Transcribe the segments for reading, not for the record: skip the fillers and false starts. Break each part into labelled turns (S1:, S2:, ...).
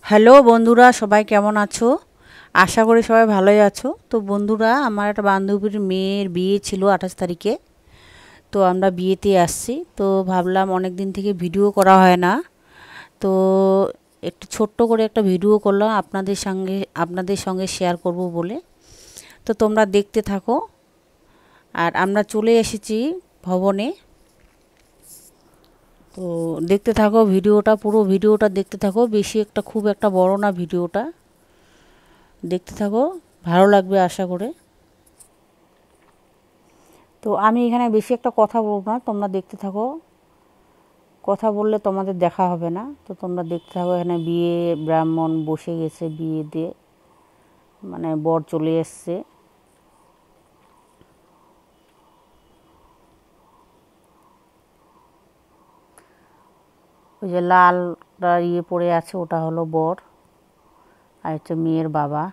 S1: Hello বন্ধুরা, সবাই কেমন আছো? আশা করি সবাই ভালোই আছো। তো বন্ধুরা, আমার একটা বান্ধবীর মেয়ের বিয়ে ছিল 28 তারিখে। তো আমরা বিয়েতে আসছি। তো ভাবলাম অনেক দিন থেকে ভিডিও করা হয় না, তো একটু ছোট্ট করে একটা ভিডিও করলাম আপনাদের সঙ্গে শেয়ার করব বলে। তো তোমরা দেখতে থাকো। আর আমরা চলে এসেছি ভবনে। তো দেখতে থাকো ভিডিওটা, পুরো ভিডিওটা দেখতে থাকো। খুব একটা বড় না ভিডিওটা, দেখতে থাকো, ভালো লাগবে আশা করে। তো আমি এখানে বেশি একটা কথা বলবো না, তোমরা দেখতে থাকো। কথা বললে তোমাদের দেখা হবে না, তো তোমরা দেখতে থাকো। এখানে বিয়ে ব্রাহ্মণ বসে গেছে, বিয়ে দিয়ে মানে বর চলে এসছে। ওই যে লালটা পড়ে আছে, ওটা হলো বর, আর হচ্ছে মেয়ের বাবা।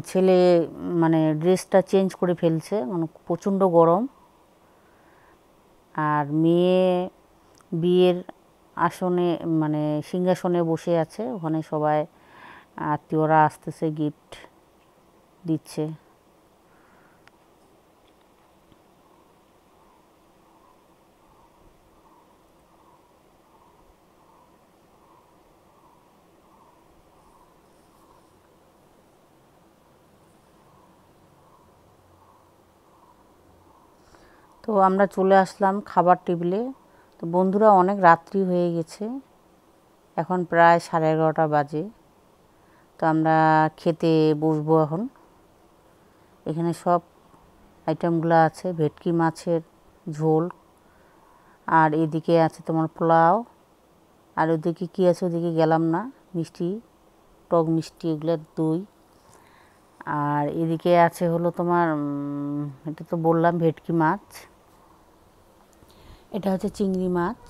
S1: ছেলে মানে ড্রেসটা চেঞ্জ করে ফেলছে, মানে প্রচণ্ড গরম। আর মেয়ে বিয়ের আসনে মানে সিংহাসনে বসে আছে, ওখানে সবাই আত্মীয়রা আসতেছে, গিফট দিচ্ছে। তো আমরা চলে আসলাম খাবার টেবিলে। তো বন্ধুরা, অনেক রাত্রি হয়ে গেছে, এখন প্রায় 11:30 বাজে। তো আমরা খেতে বসবো এখন। এখানে সব আইটেমগুলো আছে, ভেটকি মাছের ঝোল, আর এদিকে আছে তোমার পোলাও, আর ওদিকে কী আছে ওদিকে গেলাম না, মিষ্টি, টক মিষ্টি, এগুলো দই। আর এদিকে আছে হলো তোমার এটা তো বললাম ভেটকি মাছ, এটা হচ্ছে চিংড়ি মাছ,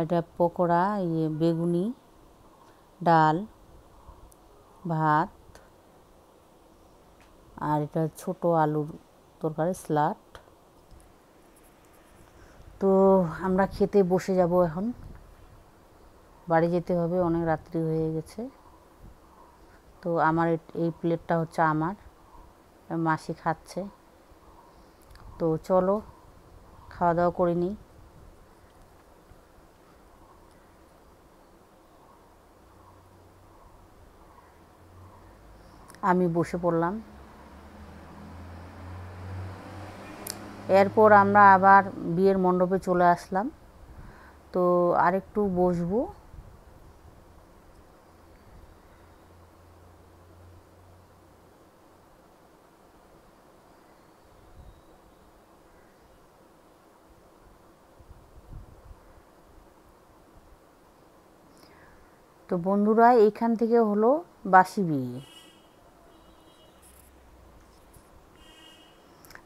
S1: এটা পকোড়া, বেগুনি, ডাল, ভাত, আর এটা ছোট আলুর তরকারি, স্যালাড। তো আমরা খেতে বসে যাব এখন, বাড়ি যেতে হবে, অনেক রাত্রি হয়ে গেছে। তো আমার এই প্লেটটা হচ্ছে আমার, মাসি খাচ্ছে। তো চলো খাওয়া দাওয়া করে নিই। আমি বসে পড়লাম। এরপর আমরা আবার বিয়ের মণ্ডপে চলে আসলাম। তো আরেকটু বসবো। তো বন্ধুরা, এইখান থেকে হলো বাসি বিয়ে।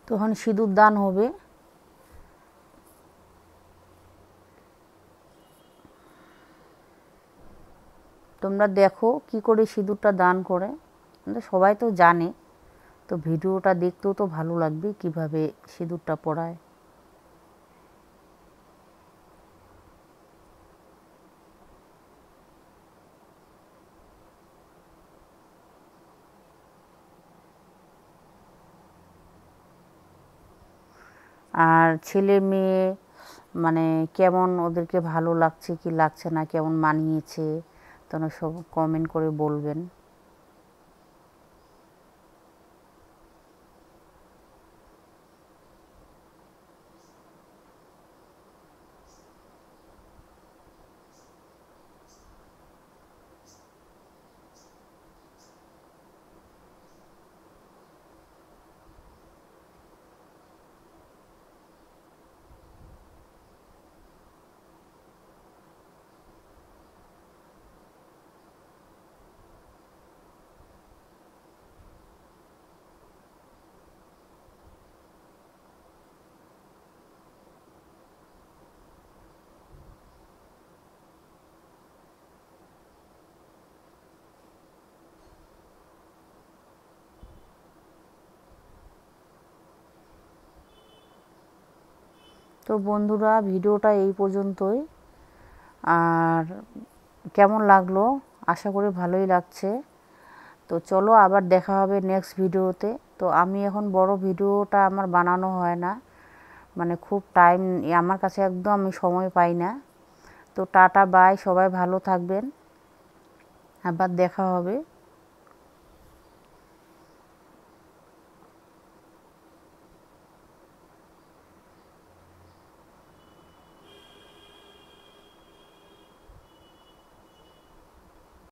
S1: তখন সিঁদুর দান হবে। তোমরা দেখো কি করে সিঁদুরটা দান করে, সবাই তো জানে। তো ভিডিওটা দেখতেও তো ভালো লাগবে কিভাবে সিঁদুরটা পরায়। আর ছেলে মেয়ে মানে কেমন ওদেরকে ভালো লাগছে কি লাগছে না, কেমন মানিয়েছে, তোমরা সব কমেন্ট করে বলবেন। তো বন্ধুরা, ভিডিওটা এই পর্যন্তই। আর কেমন লাগলো, আশা করি ভালোই লাগছে। তো চলো আবার দেখা হবে নেক্সট ভিডিওতে। তো আমি এখন বড় ভিডিওটা আমার বানানো হয় না, মানে খুব টাইম আমার কাছে, একদম আমি সময় পাই না। তো টাটা বাই, সবাই ভালো থাকবেন, আবার দেখা হবে।